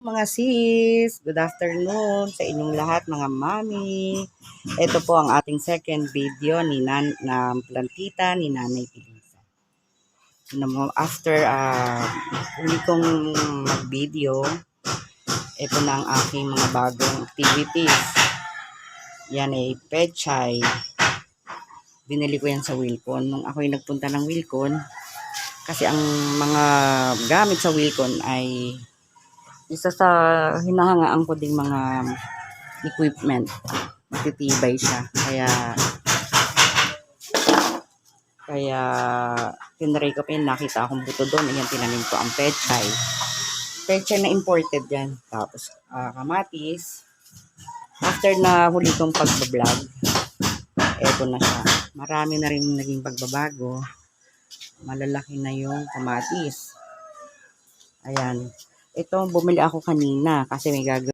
Mga sis, good afternoon sa inyong lahat mga mami. Ito po ang ating second video ni na plantita ni Nanay Pilisa. After huli kong mag-video, ito na ang aking mga bagong activities. Yan ay pechay. Binili ko yan sa Wilcon. Nung ako'y nagpunta ng Wilcon, kasi ang mga gamit sa Wilcon ay isa sa hinahangaan ko ding mga equipment. Matitibay siya. Kaya tinry ko pa yun. Nakita akong buto doon. Ayan, tinanim ko ang pechay. Pechay na imported yan. Tapos kamatis. After na huli kong pagbablog, eto na siya. Marami na rin naging pagbabago. Malalaki na yung kamatis. Ayan. Ito, bumili ako kanina kasi may gagawin.